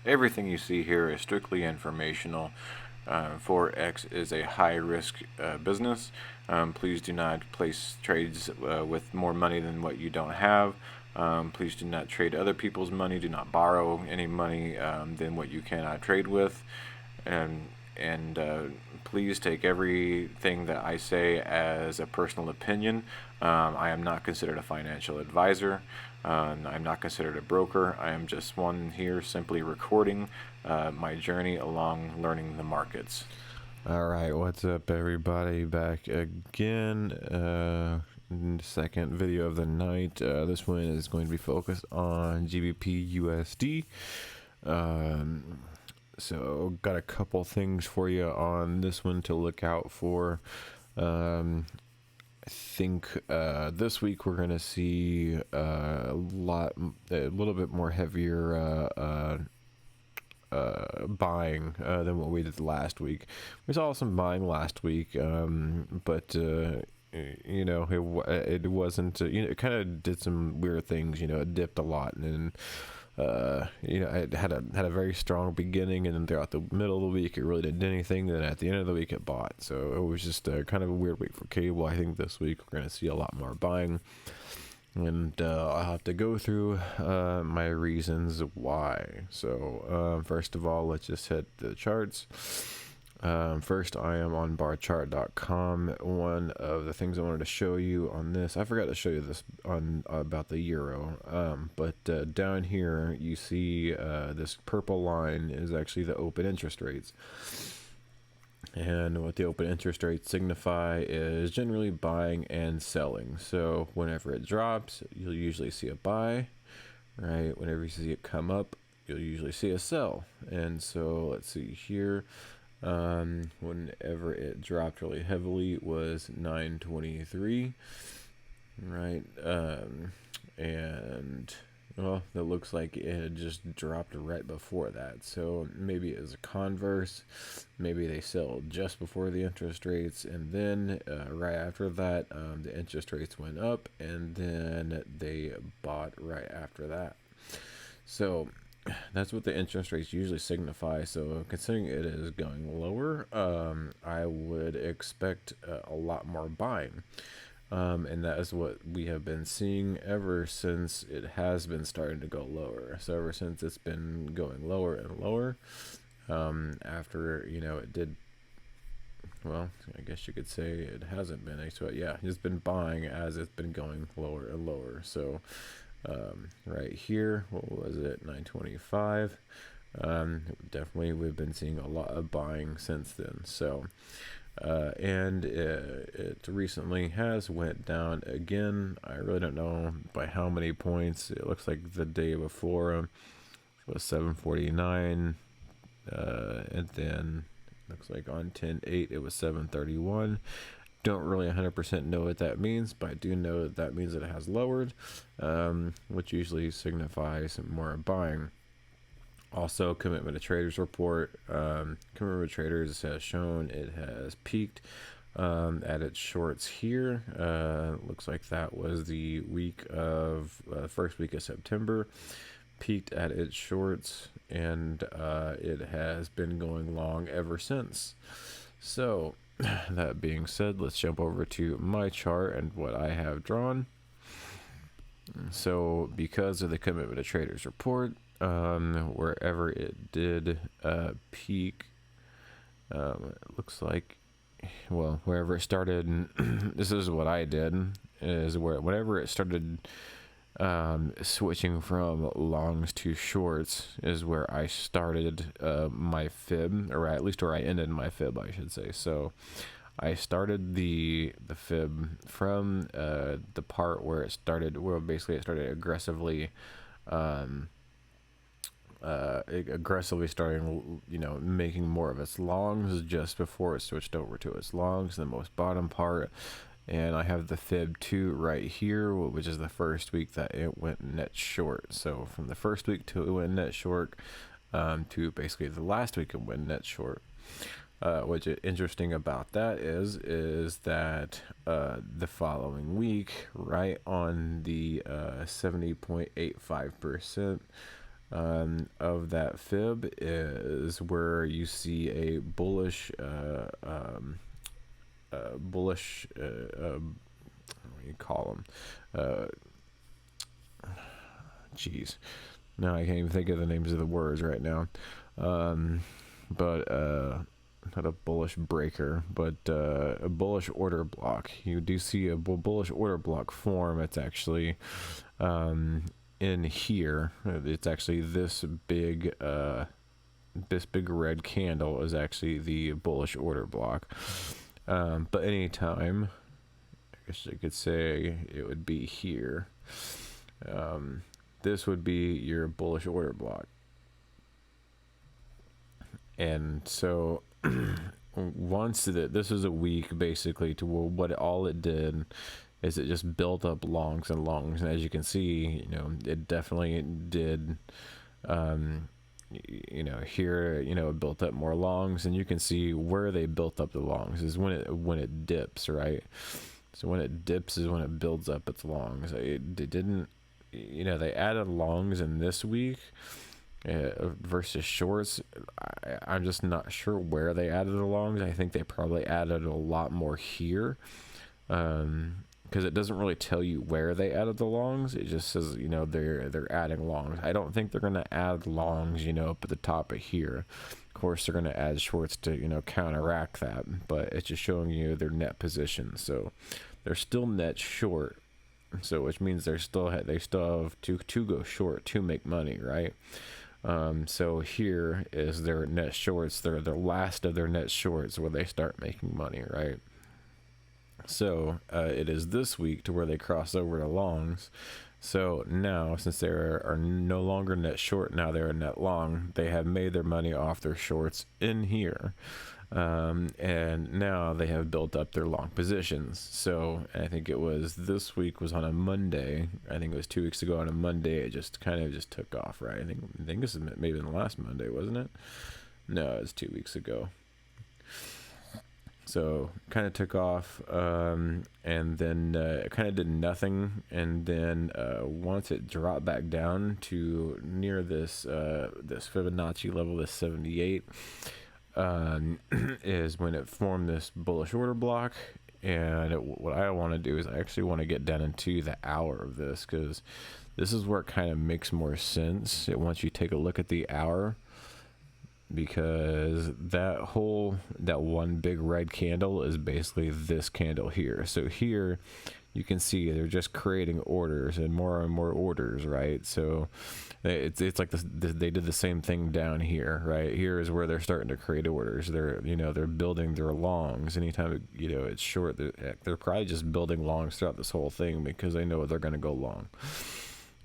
Everything you see here is strictly informational. Forex is a high-risk business. Please do not place trades with more money than what you don't have. Please do not trade other people's money. Do not borrow any money than what you cannot trade with. And please take everything that I say as a personal opinion. I am not considered a financial advisor. I'm not considered a broker. I am just one here simply recording my journey along learning the markets. All right, what's up, everybody? Back again. Second video of the night. This one is going to be focused on GBPUSD. So got a couple things for you on this one to look out for. I think this week we're gonna see a little bit more heavier buying than what we did last week. We saw some buying last week, but you know, it wasn't. You know, it kind of did some weird things. You know, it dipped a lot, and then you know, it had a very strong beginning, and then throughout the middle of the week it really didn't do anything. Then at the end of the week it bought. So it was just kind of a weird week for cable. I think this week we're going to see a lot more buying, and I'll have to go through my reasons why. So first of all, let's just hit the charts. First, I am on barchart.com. One of the things I wanted to show you on this, I forgot to show you this on about the euro, but down here you see this purple line is actually the open interest rates. And what the open interest rates signify is generally buying and selling. So whenever it drops, you'll usually see a buy, right? Whenever you see it come up, you'll usually see a sell. And so let's see here. Whenever it dropped really heavily was 923, right? And well, that looks like it had just dropped right before that. So maybe it was a converse. Maybe they sell just before the interest rates, and then right after that, the interest rates went up, and then they bought right after that. So that's what the interest rates usually signify. So considering it is going lower, I would expect a lot more buying. And that is what we have been seeing ever since it has been starting to go lower. So ever since it's been going lower and lower, after, you know, it did, well, I guess you could say it hasn't been actually, yeah, it's been buying as it's been going lower and lower. So right here, what was it, 925? Definitely we've been seeing a lot of buying since then. So and it recently has went down again. I really don't know by how many points. It looks like the day before it was 749, and then looks like on 10/8 it was 731. Don't really 100% know what that means, but I do know that that means that it has lowered, which usually signifies more buying. Also, commitment to traders report. Commitment to traders has shown it has peaked at its shorts here. Looks like that was the week of first week of September. Peaked at its shorts, and it has been going long ever since. So that being said, let's jump over to my chart and what I have drawn. So because of the commitment to traders report, wherever it did peak, it looks like, well, wherever it started, this is what I did, is whenever it started switching from longs to shorts is where I started my fib, or at least where I ended my fib, I should say. So I started the fib from the part where it started, where basically it started aggressively starting, you know, making more of its longs just before it switched over to its longs. The most bottom part and I have the fib 2 right here, which is the first week that it went net short. So from the first week to it went net short, to basically the last week it went net short. What's interesting about that is that the following week, right on the 70.85% of that fib is where you see a bullish bullish what do you call them, geez, now I can't even think of the names of the words right now, but not a bullish breaker, but a bullish order block. You do see a bullish order block form. It's actually in here. It's actually this big red candle is actually the bullish order block. But anytime, I guess I could say it would be here. This would be your bullish order block. And so once this is a week basically to what all it did is it just built up longs and longs, and as you can see, it definitely did, here, it built up more longs, and you can see where they built up the longs is when it dips, right? So when it dips is when it builds up its longs. It didn't, they added longs in this week versus shorts. I'm just not sure where they added the longs. I think they probably added a lot more here, because it doesn't really tell you where they added the longs. It just says they're adding longs. I don't think they're going to add longs up at the top of here. Of course they're going to add shorts to counteract that, but it's just showing you their net position. So they're still net short, so which means they still have to go short to make money, right? So here is their net shorts. They're the last of their net shorts where they start making money, right? So it is this week to where they cross over to longs. So now, since they are no longer net short, now they're a net long. They have made their money off their shorts in here. And now they have built up their long positions. So I think it was this week was on a Monday. I think it was 2 weeks ago on a Monday. It just kind of just took off, right? I think this is maybe the last Monday, wasn't it? No, it was 2 weeks ago. So kind of took off, and then it kind of did nothing, and then once it dropped back down to near this this Fibonacci level, this 78, is when it formed this bullish order block. And what I want to do is I actually want to get down into the hour of this, because this is where it kind of makes more sense once you take a look at the hour. Because that one big red candle is basically this candle here. So here you can see they're just creating orders and more orders, right? So it's like this, they did the same thing down here, right? Here is where they're starting to create orders. They're they're building their longs. Anytime it's short, they're probably just building longs throughout this whole thing because they know they're going to go long.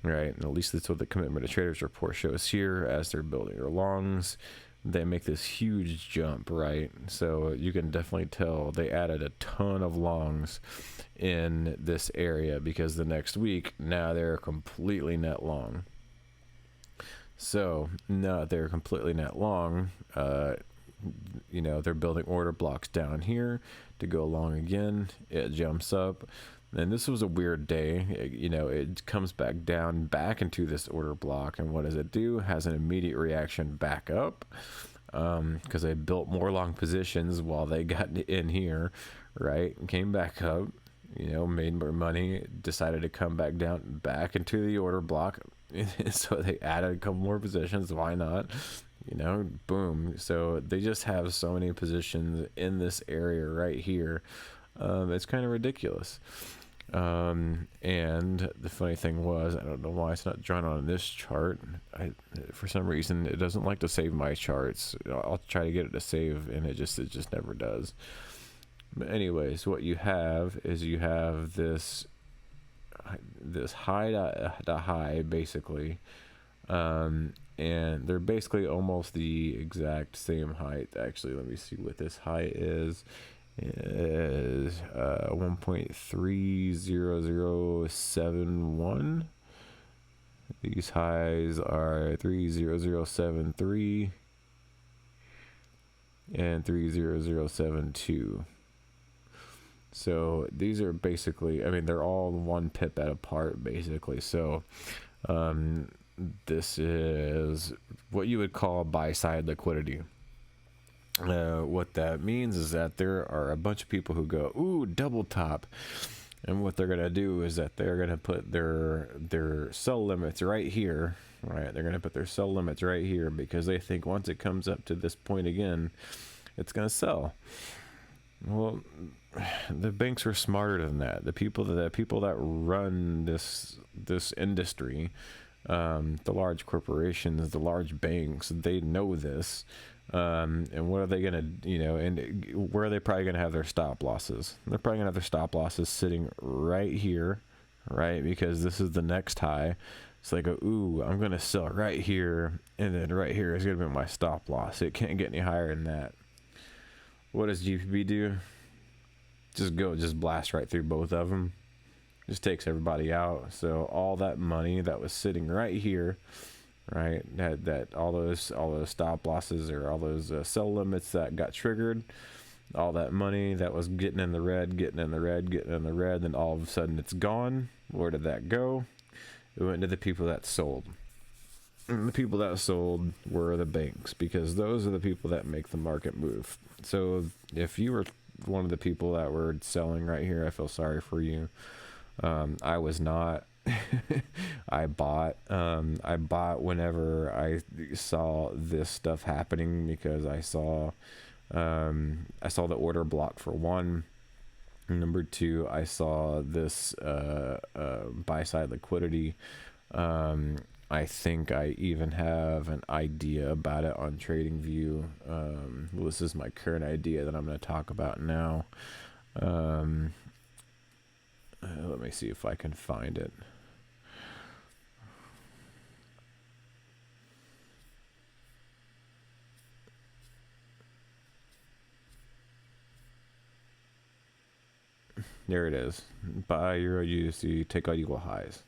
Right, and at least that's what the commitment to traders report shows here. As they're building their longs, they make this huge jump, right? So you can definitely tell they added a ton of longs in this area, because the next week now they're completely net long. So now they're completely net long. They're building order blocks down here to go long again. It jumps up. And this was a weird day. It comes back down back into this order block, and what does it do? Has an immediate reaction back up, because they built more long positions while they got in here, right? Came back up, made more money, decided to come back down back into the order block. So they added a couple more positions. Why not? Boom. So they just have so many positions in this area right here. It's kind of ridiculous. And the funny thing was, I don't know why it's not drawn on this chart. For some reason, it doesn't like to save my charts. I'll try to get it to save, and it just never does. But anyways, what you have is you have this high to high, basically, and they're basically almost the exact same height. Actually, let me see what this height is. is 1.30071. These highs are 30073 and 30072. So these are basically, I mean, they're all 1 pip at apart basically. So this is what you would call buy side liquidity. What that means is that there are a bunch of people who go, ooh, double top. And what they're going to do is that they're going to put their sell limits right here, right? They're going to put their sell limits right here because they think once it comes up to this point again, it's going to sell. Well, the banks are smarter than that. The people that run this industry, the large corporations, the large banks, they know this. And what are they gonna, and where are they probably gonna have their stop losses? They're probably gonna have their stop losses sitting right here, right? Because this is the next high. So they go, ooh, I'm gonna sell right here, and then right here is gonna be my stop loss. It can't get any higher than that. What does GPP do? Just blast right through both of them. Just takes everybody out. So all that money that was sitting right here, right, that all those stop losses or all those sell limits that got triggered, all that money that was getting in the red, then all of a sudden it's gone. Where did that go? It went to the people that sold. And the people that sold were the banks, because those are the people that make the market move. So if you were one of the people that were selling right here, I feel sorry for you. I was not. I bought whenever I saw this stuff happening, because I saw the order block for one. Number two, I saw this buy side liquidity. I think I even have an idea about it on TradingView. Well, this is my current idea that I'm going to talk about now. Let me see if I can find it. There it is. Buy Euro USD, take out equal highs.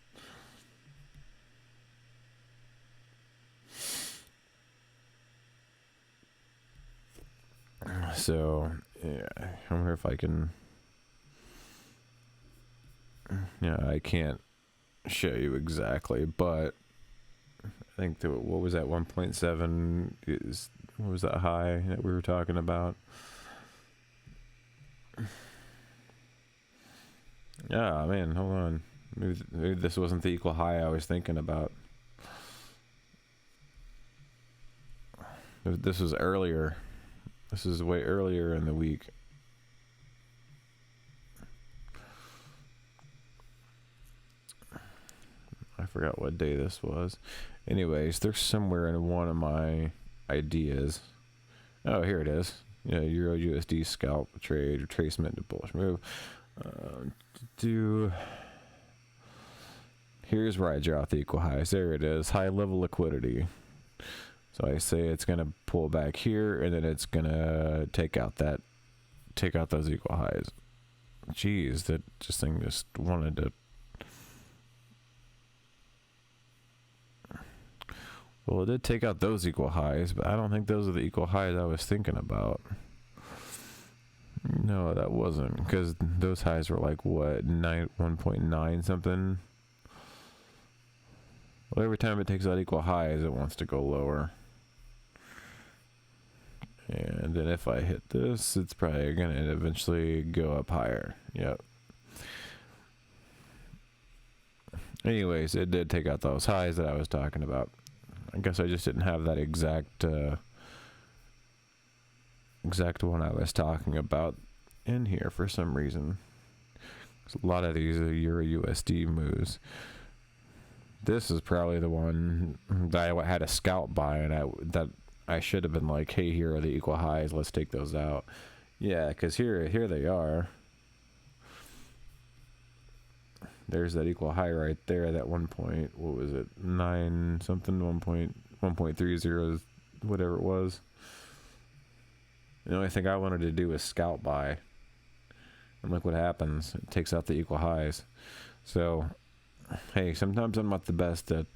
So, yeah, I wonder if I can. Yeah, I can't show you exactly, but I think what was that 1.7 is, what was that high that we were talking about? Yeah, man, hold on. Maybe this wasn't the equal high I was thinking about. This was earlier. This is way earlier in the week. I forgot what day this was. Anyways, they're somewhere in one of my ideas. Oh, here it is. Euro USD scalp trade, retracement to bullish move. Here's where I draw out the equal highs. There it is. High level liquidity. So I say it's gonna pull back here, and then it's gonna take out those equal highs. Jeez, that thing just wanted to. Well, it did take out those equal highs, but I don't think those are the equal highs I was thinking about. No, that wasn't, because those highs were like what, 1.9 something. Well, every time it takes out equal highs, it wants to go lower. And then if I hit this, it's probably going to eventually go up higher. Yep. Anyways, it did take out those highs that I was talking about. I guess I just didn't have that exact one I was talking about in here for some reason. A lot of these are Euro USD moves. This is probably the one that I had a scalp buy, and I should have been like, hey, here are the equal highs, let's take those out. Yeah, because here they are. There's that equal high right there, that 1 point, what was it, 9 something, 1.30, whatever it was. The only thing I wanted to do was scalp buy. And look what happens. It takes out the equal highs. So, hey, sometimes I'm not the best at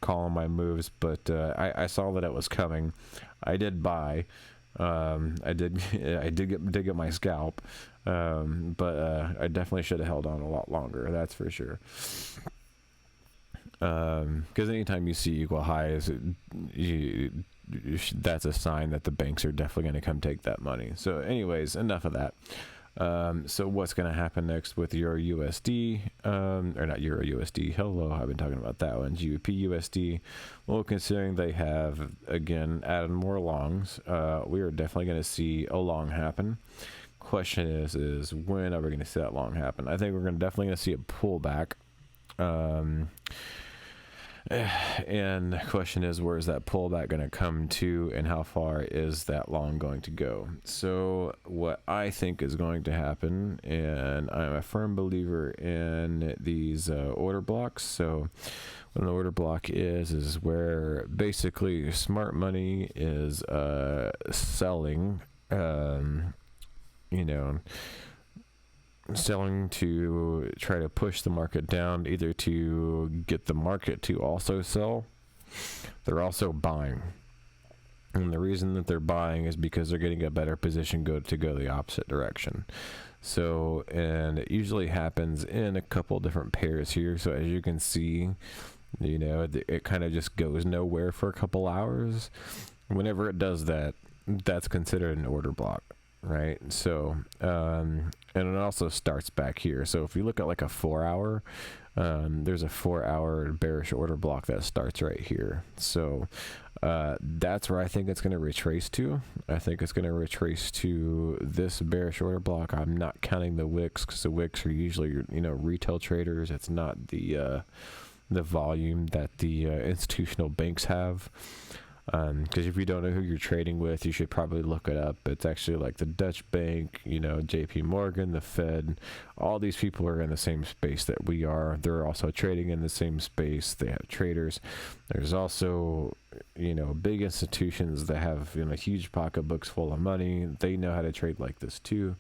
calling my moves, but I saw that it was coming. I did buy. I did get my scalp, but I definitely should have held on a lot longer. That's for sure. Because anytime you see equal highs, that's a sign that the banks are definitely going to come take that money. So anyways, enough of that. So what's going to happen next with Euro USD, or not Euro USD? Hello, I've been talking about that one. GBPUSD. Well, considering they have again added more longs, we are definitely going to see a long happen. Question is when are we going to see that long happen? I think we're definitely going to see a pullback. And the question is, where is that pullback going to come to, and how far is that long going to go? So what I think is going to happen, and I'm a firm believer in these order blocks. So what an order block is where basically smart money is selling, selling to try to push the market down, either to get the market to also sell. They're also buying, and the reason that they're buying is because they're getting a better position to go the opposite direction. So, and it usually happens in a couple different pairs here. So as you can see, it kind of just goes nowhere for a couple hours. Whenever it does that, that's considered an order block. Right. So, and it also starts back here. So if you look at like a 4 hour, there's a 4 hour bearish order block that starts right here. So, that's where I think it's going to retrace to. I think it's going to retrace to this bearish order block. I'm not counting the wicks, because the wicks are usually, retail traders. It's not the volume that the institutional banks have. Because if you don't know who you're trading with, you should probably look it up. It's actually like the Dutch Bank, JP Morgan, the Fed. All these people are in the same space that we are. They're also trading in the same space. They have traders. There's also, big institutions that have, huge pocketbooks full of money. They know how to trade like this too.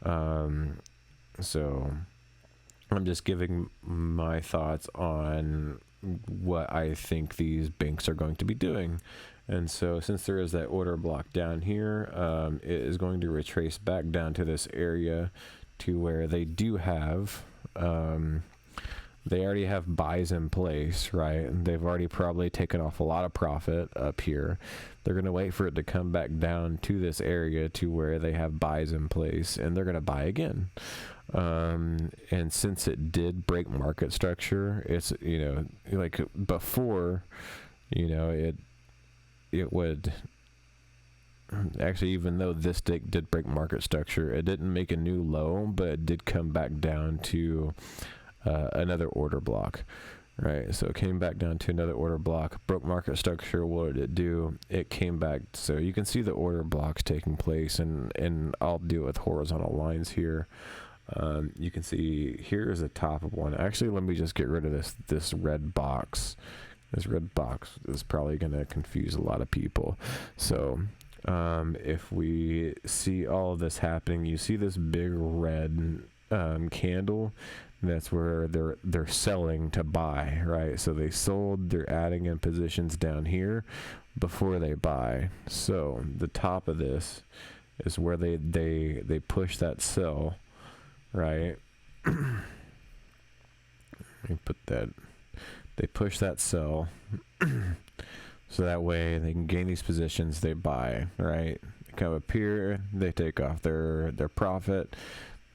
So I'm just giving my thoughts on what I think these banks are going to be doing. And so since there is that order block down here, it is going to retrace back down to this area to where they do have, they already have buys in place, right? And they've already probably taken off a lot of profit up here. They're going to wait for it to come back down to this area to where they have buys in place, and they're going to buy again. And since it did break market structure, it's, like before, it would actually, even though this did break market structure, it didn't make a new low, but it did come back down to another order block, right? So it came back down to another order block, broke market structure. What did it do? It came back. So you can see the order blocks taking place, and I'll do it with horizontal lines here. You can see here is the top of one. Actually, let me just get rid of this red box. This red box is probably going to confuse a lot of people. So if we see all of this happening, you see this big red candle. That's where they're selling to buy, right? So they sold, they're adding in positions down here before they buy. So the top of this is where they push that sell, right? Let me put that. They push that sell, so that way they can gain these positions. They buy, right? They come up here, they take off their profit.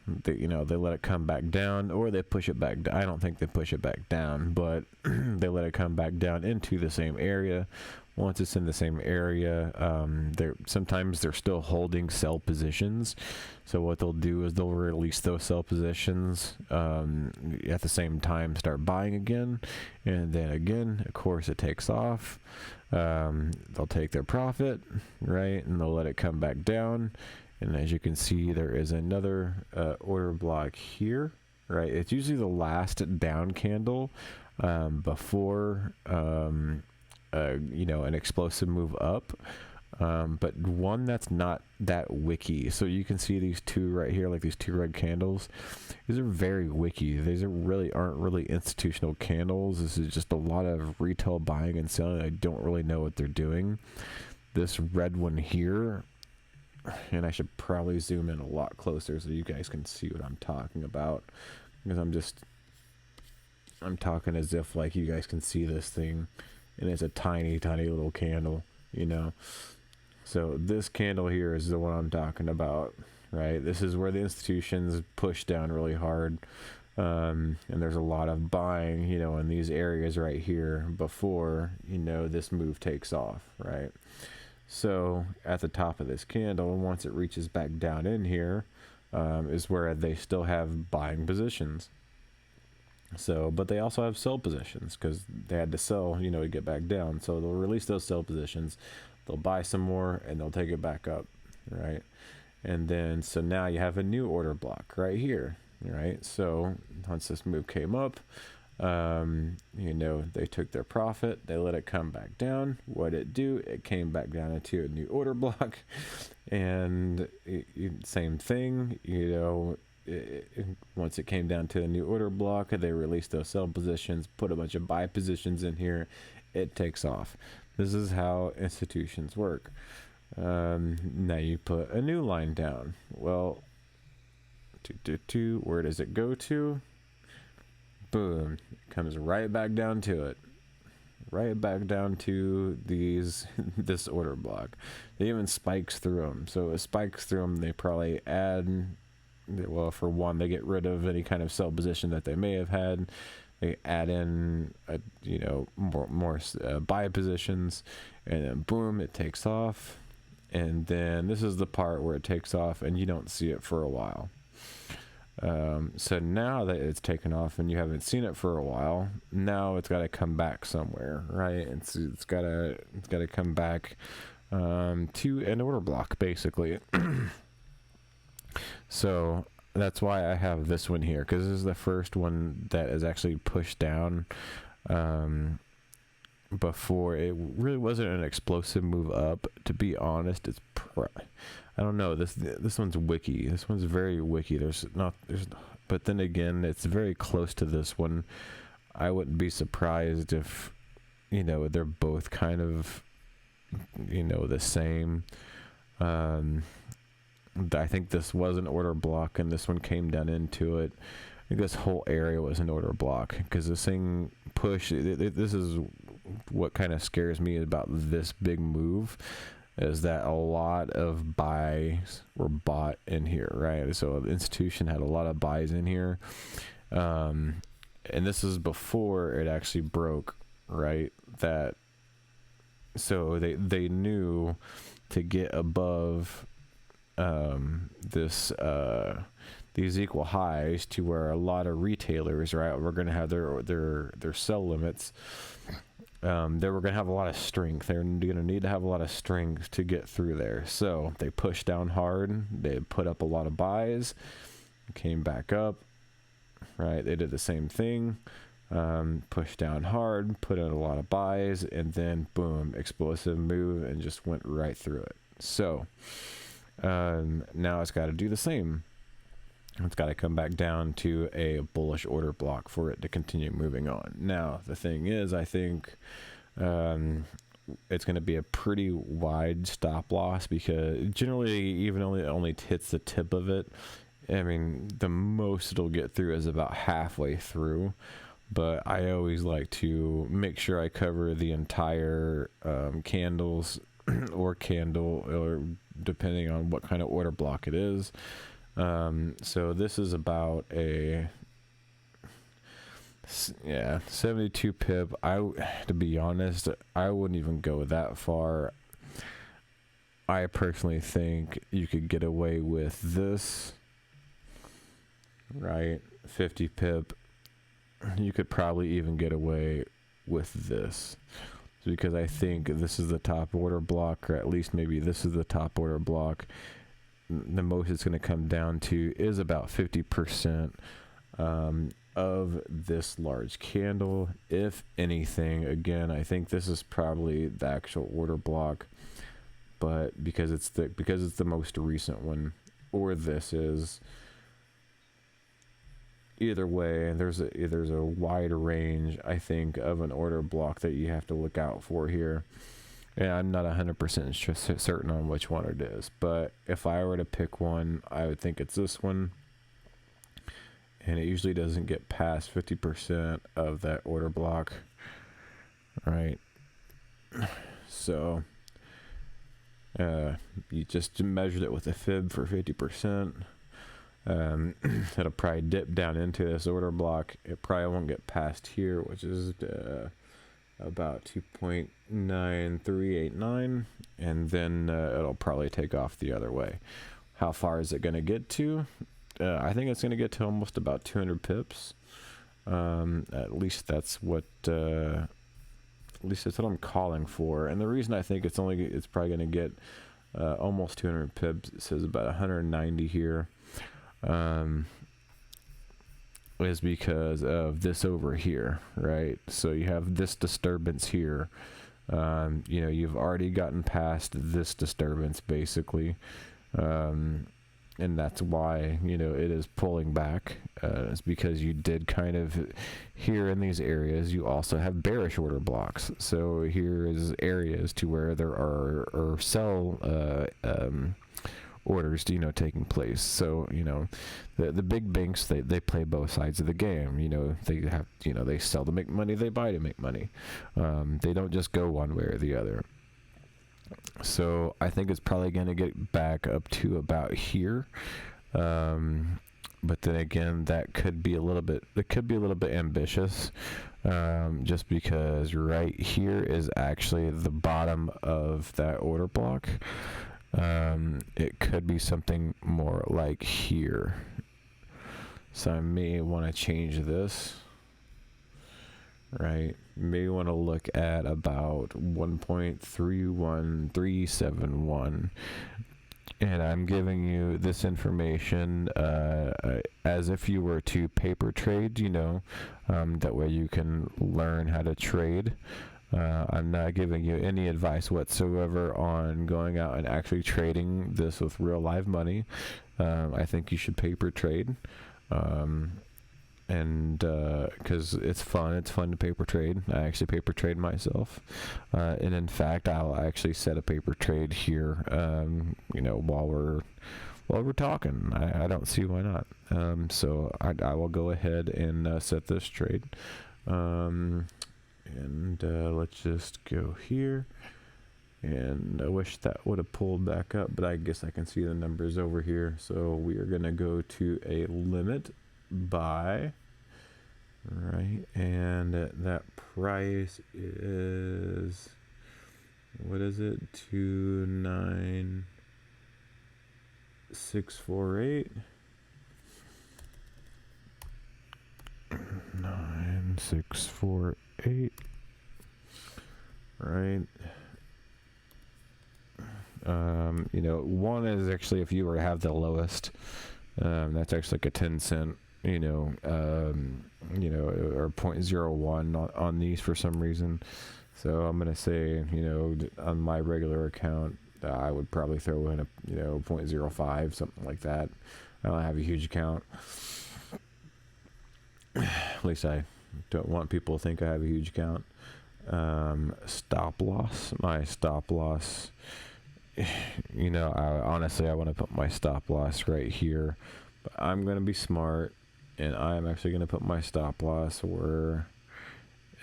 They let it come back down, or they push it back. I don't think they push it back down, but they let it come back down into the same area. Once it's in the same area, sometimes they're still holding sell positions. So what they'll do is they'll release those sell positions, at the same time start buying again, and then again, of course, it takes off. They'll take their profit, right, and they'll let it come back down. And as you can see, there is another order block here, right? It's usually the last down candle before an explosive move up. but one that's not that wicky. So you can see these two right here, like these two red candles. These are very wicky. These aren't really institutional candles. This is just a lot of retail buying and selling. I don't really know what they're doing. This red one here, and I should probably zoom in a lot closer so you guys can see what I'm talking about, because I'm talking as if like you guys can see this thing, and it's a tiny little candle, you know. So this candle here is the one I'm talking about, right? This is where the institutions push down really hard, and there's a lot of buying, you know, in these areas right here before, you know, this move takes off, right? So at the top of this candle, once it reaches back down in here, is where they still have buying positions. So, but they also have sell positions because they had to sell, you know, to get back down. So they'll release those sell positions, they'll buy some more, and they'll take it back up, right? And then, so now you have a new order block right here, right? So once this move came up, you know, they took their profit, they let it come back down. What did it do? It came back down into a new order block, and same thing, you know. Once it came down to a new order block, they released those sell positions, put a bunch of buy positions in here, it takes off. This is how institutions work. Now you put a new line down. Well, where does it go to? Boom, it comes right back down to it. Right back down to this order block. It even spikes through them. So it spikes through them, they probably add, well, for one, they get rid of any kind of sell position that they may have had. They add in, you know, more buy positions, and then boom, it takes off. And then this is the part where it takes off, and you don't see it for a while. So now that it's taken off and you haven't seen it for a while, now it's got to come back somewhere, right? It's got to come back to an order block, basically. So that's why I have this one here, because this is the first one that is actually pushed down before. It really wasn't an explosive move up, to be honest. I don't know, this one's wicky. This one's very wicky. But then again, it's very close to this one. I wouldn't be surprised if, you know, they're both kind of, you know, the same. I think this was an order block, and this one came down into it. I think this whole area was an order block, because this thing pushed. This is what kind of scares me about this big move, is that a lot of buys were bought in here, right? So the institution had a lot of buys in here, and this is before it actually broke, right? So they knew to get above these equal highs, to where a lot of retailers, right, we're going to have their sell limits. They were going to have a lot of strength. They're going to need to have a lot of strength to get through there. So they pushed down hard. They put up a lot of buys, came back up, right? They did the same thing, pushed down hard, put in a lot of buys, and then boom, explosive move, and just went right through it. So now it's got to do the same. It's got to come back down to a bullish order block for it to continue moving on. Now, the thing is, I think it's going to be a pretty wide stop loss, because generally, even only it only hits the tip of it. I mean, the most it'll get through is about halfway through. But I always like to make sure I cover the entire candles or candle, or depending on what kind of order block it is. So this is about a 72 pip. To be honest, I wouldn't even go that far. I personally think you could get away with this, right? 50 pip. You could probably even get away with this, because I think this is the top order block, or at least maybe this is the top order block. The most it's going to come down to is about 50% of this large candle, if anything. Again, I think this is probably the actual order block, but because it's the most recent one, or this is. Either way, there's a wide range, I think, of an order block that you have to look out for here. And I'm not 100% certain on which one it is, but if I were to pick one, I would think it's this one. And it usually doesn't get past 50% of that order block, right? So you just measured it with a fib for 50%. It'll probably dip down into this order block. It probably won't get past here, which is about 2.9389, and then it'll probably take off the other way. How far is it going to get to? I think it's going to get to almost about 200 pips. At least that's what I'm calling for. And the reason I think it's probably going to get almost 200 pips, it says about 190 here, is because of this over here, right? So you have this disturbance here. You've already gotten past this disturbance basically, and that's why it is pulling back. It's because you did kind of here in these areas. You also have bearish order blocks. So here is areas to where there are sell orders taking place. So the big banks, they play both sides of the game. They sell to make money, they buy to make money. They don't just go one way or the other. So I think it's probably going to get back up to about here, but then again, that could be a little bit ambitious, just because right here is actually the bottom of that order block. It could be something more like here. So I may want to change this, right? May want to look at about 1.31371. And I'm giving you this information as if you were to paper trade, that way you can learn how to trade. I'm not giving you any advice whatsoever on going out and actually trading this with real live money. I think you should paper trade. And because it's fun to paper trade. I actually paper trade myself, and in fact I'll actually set a paper trade here while we're talking. I don't see why not. So I will go ahead and set this trade, and let's just go here. And I wish that would have pulled back up, but I guess I can see the numbers over here. So we are gonna go to a limit buy, right? And that price is, what is it, 29648. 9648, right? One is actually, if you were to have the lowest, that's actually like a 10 cent, or 0.01 on these for some reason. So I'm going to say, on my regular account, I would probably throw in a, 0.05, something like that. I don't have a huge account. At least I don't want people to think I have a huge account. Stop loss. My stop loss, honestly, I want to put my stop loss right here. But I'm going to be smart, and I'm actually going to put my stop loss where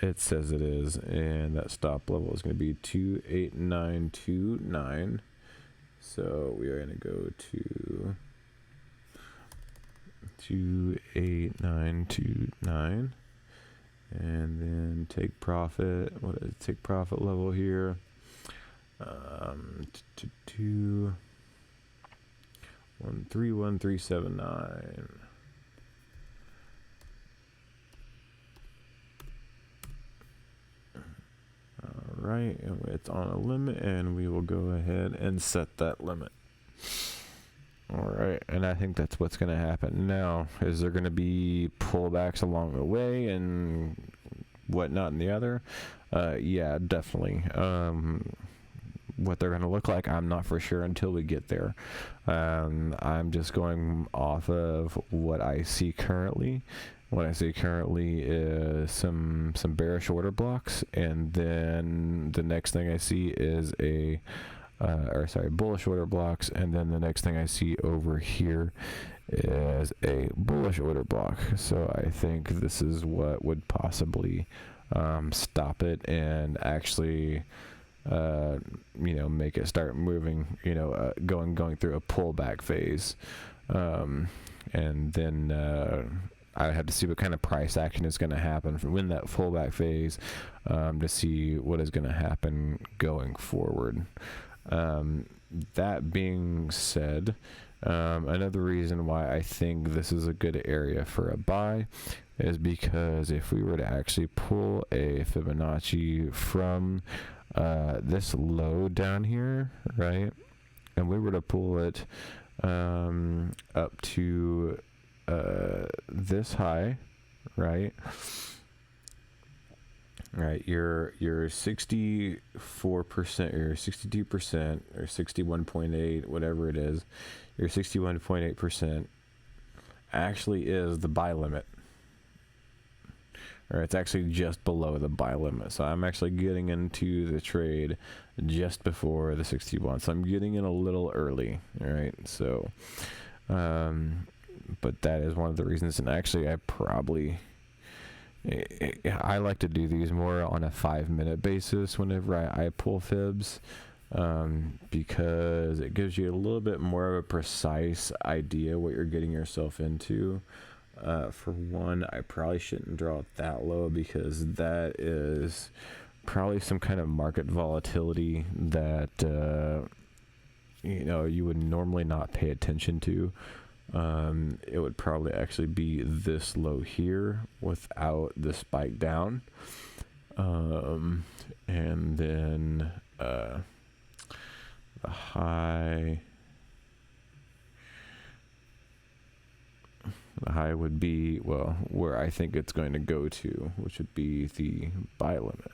it says it is, and that stop level is going to be 28929. So we are going to go to 28929, and then take profit. What is take profit level here? 131379. All right, it's on a limit, and we will go ahead and set that limit. All right, and I think that's what's going to happen now. Is there going to be pullbacks along the way and whatnot in the other? Yeah, definitely. what they're going to look like, I'm not for sure until we get there. I'm just going off of what I see currently. What I see currently is some bearish order blocks, and then the next thing I see is bullish order blocks, and then the next thing I see over here is a bullish order block. So I think this is what would possibly stop it and actually make it start moving, going through a pullback phase. And then I have to see what kind of price action is going to happen when that pullback phase, to see what is going to happen going forward. That being said, another reason why I think this is a good area for a buy is because if we were to actually pull a Fibonacci from this low down here, right, and we were to pull it up to this high, right, your 64% or 62% or 61.8, whatever it is, your 61.8% actually is the buy limit, or it's actually just below the buy limit. So I'm actually getting into the trade just before the 61, so I'm getting in a little early. All right, so but that is one of the reasons. And actually I like to do these more on a 5-minute basis whenever I pull fibs, because it gives you a little bit more of a precise idea what you're getting yourself into. For one, I probably shouldn't draw it that low, because that is probably some kind of market volatility that you would normally not pay attention to. It would probably actually be this low here without the spike down, and then the high would be, well, where I think it's going to go to, which would be the buy limit,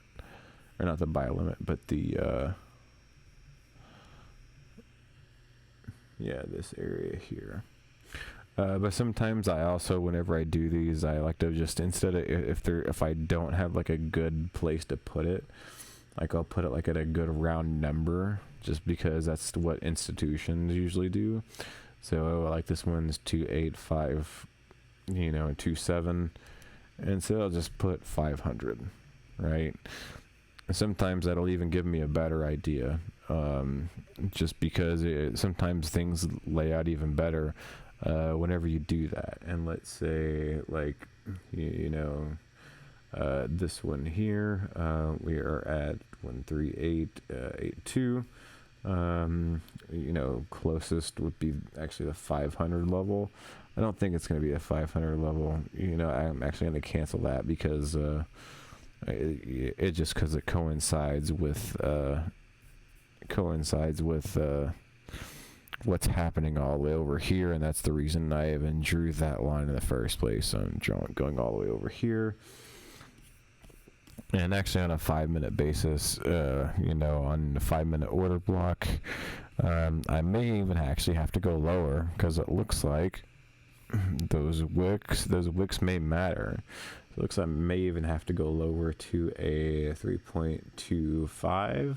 or not the buy limit, but the this area here. But sometimes I also, whenever I do these, I like to just, instead of, if I don't have like a good place to put it, like I'll put it like at a good round number, just because that's what institutions usually do. So like this one's 285, 27, and so I'll just put 500, right? And sometimes that'll even give me a better idea, just because sometimes things lay out even better whenever you do that. And let's say, like, this one here, we are at 13882. Closest would be actually the 500 level. I don't think it's going to be a 500 level. I'm actually going to cancel that, because it just, because it coincides with what's happening all the way over here, and that's the reason I even drew that line in the first place. So I'm going all the way over here. And actually on a 5-minute basis, on the 5-minute order block, I may even actually have to go lower, because it looks like those wicks may matter. It looks like I may even have to go lower to a 3.25.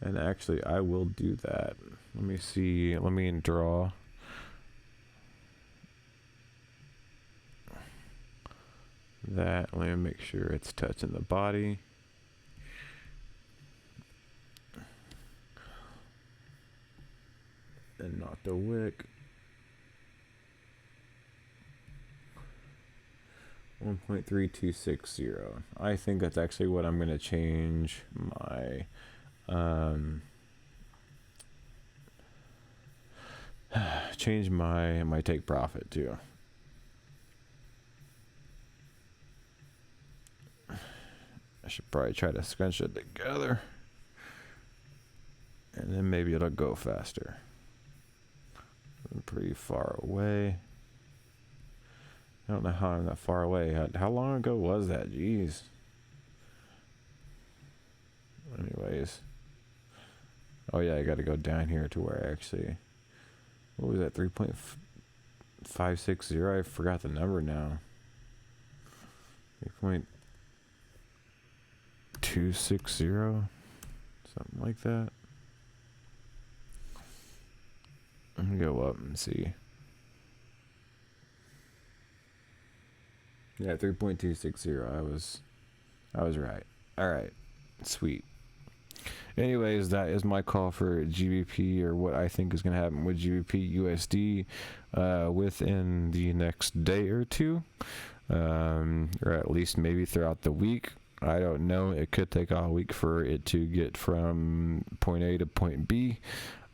And actually I will do that. Let me see, let me draw that. Let me make sure it's touching the body. And not the wick. 1.3260. I think that's actually what I'm going to change my my take profit to. I should probably try to scrunch it together, and then maybe it'll go faster. I'm pretty far away. I don't know how I'm that far away. How long ago was that? Jeez. Anyways. Oh yeah, I gotta go down here to where I actually... What was that? 3.560? I forgot the number now. 3.260? Something like that. I'm gonna go up and see. Yeah, 3.260. I was right. All right, sweet. Anyways, that is my call for GBP, or what I think is going to happen with GBPUSD within the next day or two, or at least maybe throughout the week. I don't know. It could take a week for it to get from point A to point B.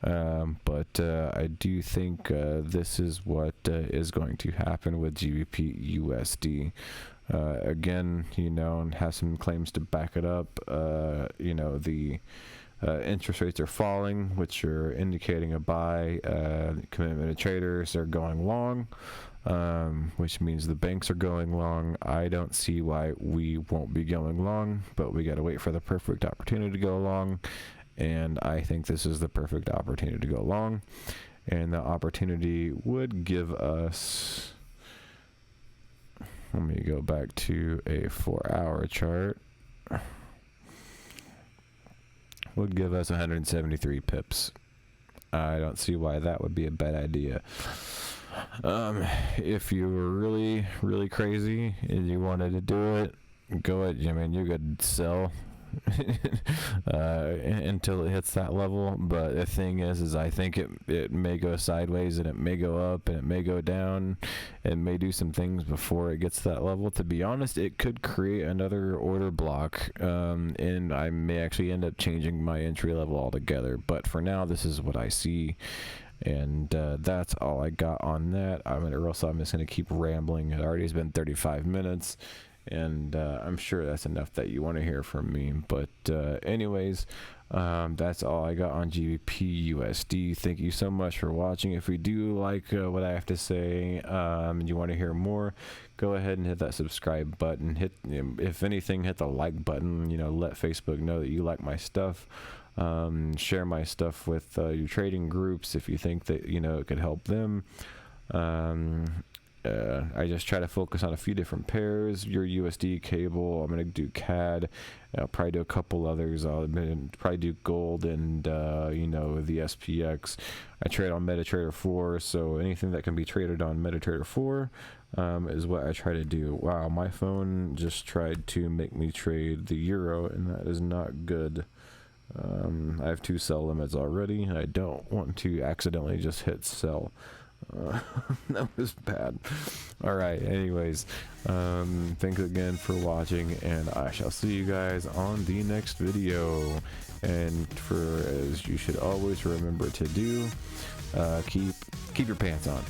But I do think this is what is going to happen with GBPUSD. Again, and have some claims to back it up. The interest rates are falling, which are indicating a buy. Commitment of traders are going long, which means the banks are going long. I don't see why we won't be going long, but we got to wait for the perfect opportunity to go long. And I think this is the perfect opportunity to go long. And the opportunity would give us... Let me go back to a 4-hour chart. Would give us 173 pips. I don't see why that would be a bad idea. If you were really, really crazy and you wanted to do it, go ahead. I mean, you could sell until it hits that level. But the thing is I think it may go sideways, and it may go up, and it may go down, and may do some things before it gets to that level. To be honest, it could create another order block, and I may actually end up changing my entry level altogether. But for now, this is what I see. And that's all I got on that. I'm just going to keep rambling. It already has been 35 minutes. And I'm sure that's enough that you want to hear from me. But anyways, that's all I got on GBPUSD. Thank you so much for watching. If you do like what I have to say, and you want to hear more, go ahead and hit that subscribe button. If anything, hit the like button. Let Facebook know that you like my stuff. Share my stuff with your trading groups if you think that it could help them. I just try to focus on a few different pairs. Your USD cable, I'm gonna do CAD. I'll probably do a couple others. I'll probably do gold and the SPX. I trade on MetaTrader 4, so anything that can be traded on MetaTrader 4 is what I try to do. Wow, my phone just tried to make me trade the euro, and that is not good. I have 2 sell limits already. I don't want to accidentally just hit sell. That was bad. Alright, anyways, thanks again for watching, and I shall see you guys on the next video. And as you should always remember to do, keep your pants on.